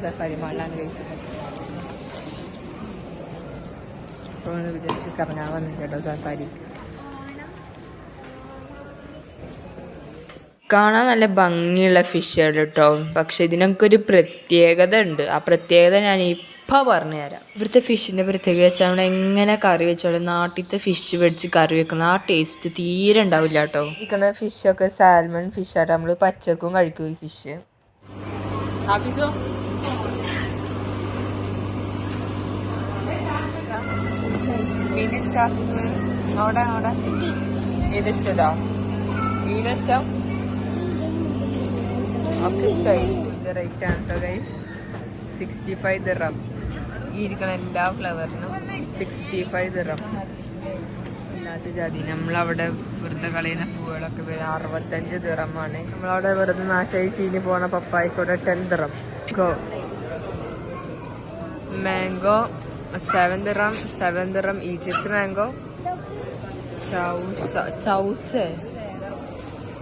Safari മാളിലാണ് കഴിച്ചത്. അപ്പോൾ just കറങ്ങാൻ വന്നിട്ട് കേട്ടോ സഫാരി. കാണാൻ നല്ല ഭംഗിയുള്ള ഫിഷാണ് കേട്ടോ. പക്ഷെ ഇതിനൊക്കെ ഒരു പ്രത്യേകത ഉണ്ട്. ആ പ്രത്യേകത ഞാൻ ഇപ്പോൾ പറഞ്ഞുതരാം. ഇവിടുത്തെ ഫിഷിൻ്റെ പ്രത്യേകത വെച്ചാൽ നമ്മൾ എങ്ങനെ കറി വെച്ചാലും നാട്ടിലത്തെ ഫിഷ് മേടിച്ച് കറി വെക്കുന്ന ആ ടേസ്റ്റ് തീരെ ഉണ്ടാവില്ല കേട്ടോ. ഇരിക്കുന്ന ഫിഷൊക്കെ സാൽമൺ ഫിഷാട്ടോ. നമ്മൾ പച്ചക്കും കഴിക്കും ഈ ഫിഷ്. ഏതിഷ്ടതാ? മീനിഷ്ടം? ഒക്കെ ഇഷ്ടമായി. ഇതിൻ്റെ റേറ്റ് ആണ് കേട്ടോ ഗൈസ്. 65 ദിർഹം. ഈ ഇരിക്കണ എല്ലാ ഫ്ലവറിനും 65 ദിർഹം. ഇല്ലാത്ത ജാതി. നമ്മളവിടെ വെറുതെ കളയുന്ന പൂവുകളൊക്കെ 65 ദിർഹമാണ്. നമ്മളവിടെ വെറുതെ നാശമായി ചീഞ്ഞ് പോണ പപ്പായക്കോടെ 10 ദിർഹം. മാംഗോ 7 ദിർഹം. 7 ദിർഹം ഈജിപ്ത് മാംഗോ. ചൗസേ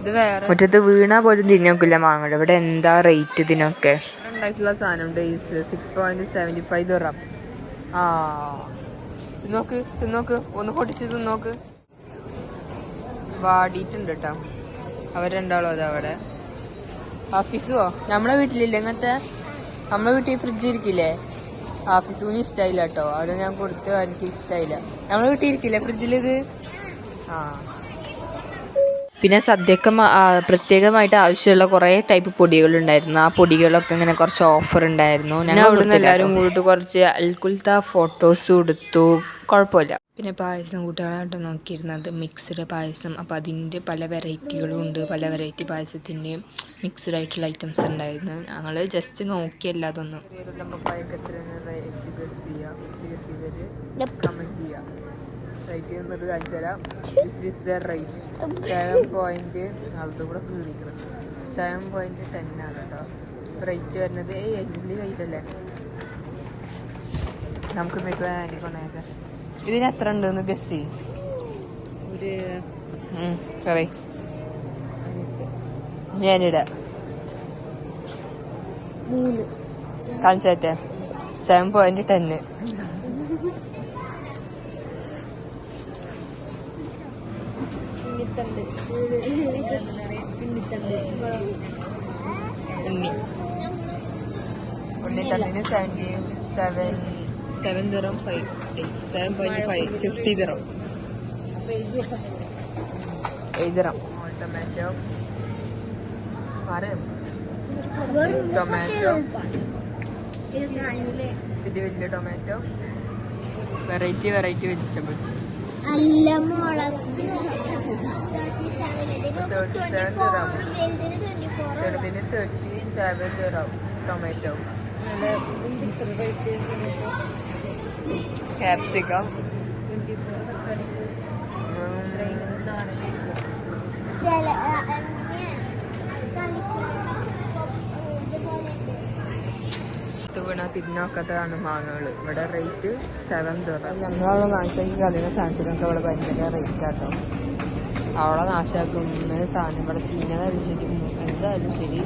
ഇത് വേറെ. മുറ്റത്ത് വീണാ പോലും തിന്നോക്കില്ല മാങ്ങ. ഇവിടെ എന്താ റേറ്റ് ഇതിനൊക്കെ. ഉണ്ടായിട്ടുള്ള സാധനം ഡേയ്സ് 6.75 ദിർഹം. തിന്നോക്ക് ഒന്ന് പൊടിച്ച് തിന്നോക്ക്. വാടിയിട്ടുണ്ട് കേട്ടോ. അവർ രണ്ടാളോ അതാ അവിടെ. ഹാഫീസുവോ? നമ്മളെ വീട്ടിലില്ല ഇങ്ങനത്തെ. നമ്മളെ വീട്ടിൽ ഫ്രിഡ്ജ് ഇരിക്കില്ലേ? ഹാഫീസുവിന് ഇഷ്ടമായില്ല കേട്ടോ. അവിടെ ഞാൻ കൊടുത്ത് എനിക്ക് ഇഷ്ടമായില്ല. നമ്മളെ വീട്ടിൽ ഇരിക്കില്ലേ ഫ്രിഡ്ജിലിത്? പിന്നെ സദ്യക്ക് പ്രത്യേകമായിട്ട് ആവശ്യമുള്ള കുറേ ടൈപ്പ് പൊടികളുണ്ടായിരുന്നു. ആ പൊടികളൊക്കെ ഇങ്ങനെ കുറച്ച് ഓഫർ ഉണ്ടായിരുന്നു. ഞങ്ങൾ അവിടുന്ന് എല്ലാവരും കൂടിയിട്ട് കുറച്ച് അൽക്കുൽത്ത ഫോട്ടോസും എടുത്തു. കുഴപ്പമില്ല. പിന്നെ പായസം കൂട്ടുകളായിട്ട് നോക്കിയിരുന്നത് മിക്സ്ഡ് പായസം. അപ്പോൾ അതിൻ്റെ പല വെറൈറ്റികളും ഉണ്ട്. പല വെറൈറ്റി പായസത്തിൻ്റെ മിക്സ്ഡ് ആയിട്ടുള്ള ഐറ്റംസ് ഉണ്ടായിരുന്നു. ഞങ്ങൾ ജസ്റ്റ് നോക്കിയല്ല അതൊന്നും. റേറ്റ് എന്നിട്ട് കാണിച്ചു തരാം. This is the rate. 7.10 ആണ് കേട്ടോ റേറ്റ് വരുന്നത്. എല്ലിൽ കയ്യിലല്ലേ നമുക്ക് കൊണ്ടേക്കാം. ഇതിന് എത്ര ഉണ്ടെന്ന് ഗസ് ചെയ്യും. ഒരു പറയും ഞാനിടാം. കാണിച്ചേ 7.10. ഉണ്ണിത്തണ്ടിന് 7 ദിർഹം 7.5 50 ദിർഹം 8 ദിർഹം. ടൊമാറ്റോ ഇത് വലിയ ടൊമാറ്റോ. Variety vegetables. 37 ദിർഹം. ചെറുതിന് 37 ദിർഹം ടൊമാറ്റോ. ക്യാപ്സിക്കം വീണ തിരിഞ്ഞോക്കത്താണ് മാങ്ങകൾ. ഇവിടെ റേറ്റ് 7 ദിർഹം. നമ്മളവിടെ നാശാക്കി കളിക്കുന്ന സാധനത്തിനൊക്കെ അവിടെ ഭയങ്കര റേറ്റ് ആട്ടോ. അവിടെ നാശാക്കുന്ന സാധനം ഇവിടെ ചീഞ്ഞതായാലും ശരി എന്തായാലും ശരി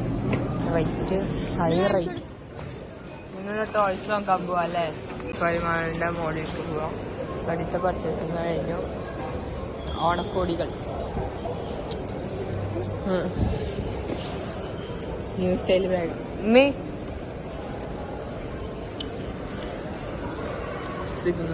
റേറ്റ് ഹൈ റേറ്റ്. നിങ്ങളുടെ ടോയ്സ് നോക്കാൻ പോവാം അല്ലേ? പരിമാണിൻ്റെ മോളിലേക്ക് പോവാം. അടുത്ത പർച്ചേസിങ് കഴിഞ്ഞു. ഓണക്കോടികൾ new style bag. May signal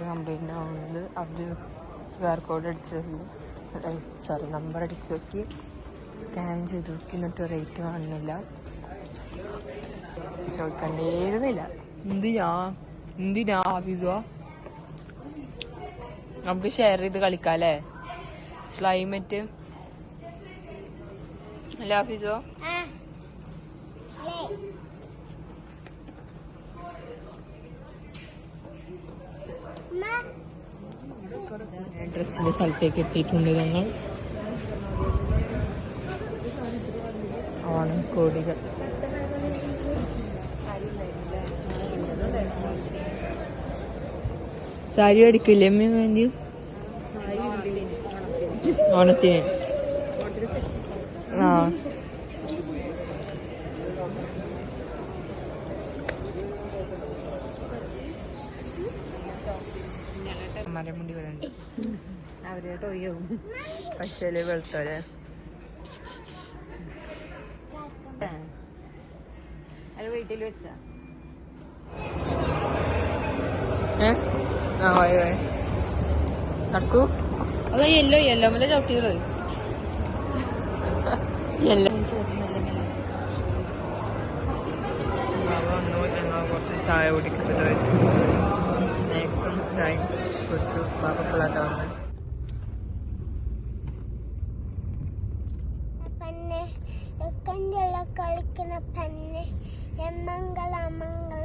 complaint ആവുന്നത്. അവർ QR കോഡ് അടിച്ച് നമ്പർ അടിച്ച് നോക്കി സ്കാൻ ചെയ്ത് നോക്കി. എന്നിട്ട് റേറ്റ് കാണുന്നില്ല. ചോദിക്കണ്ടേരുന്നില്ല. എന്തിനാ ഓഫീസോ? നമുക്ക് ഷെയർ ചെയ്ത് കളിക്കാം അല്ലേ? ക്ലൈമറ്റ് അല്ലേ ഓഫീസോ? ഡ്രസ്സിന്റെ സ്ഥലത്തേക്ക് എത്തിയിട്ടുണ്ട് ഞങ്ങൾ. ഓണക്കോടികൾ സാരി അടിക്കില്ലേ അമ്മ വേണ്ടി ഓണത്തിന് ആ മരമുണ്ടി വരണ്ട് അവരോട്ട് ഒയ്യാവും പച്ചയില് വെളുത്തോലെ അത് വീട്ടിൽ വെച്ച ആ പോയി പോയി നടക്കൂ അത് യെല്ലോ യെല്ലോ മല ചവിട്ടികള് യെല്ലോ വന്നു ഞങ്ങൾ കുറച്ച് ചായ കുടിച്ചിട്ട് വെച്ചു സ്നാക്സും ചായയും കുടിച്ചു പാപ്പപ്പിള്ളാട്ട വന്ന് കളിക്കുന്ന പെണ്ണ് മംഗള മംഗള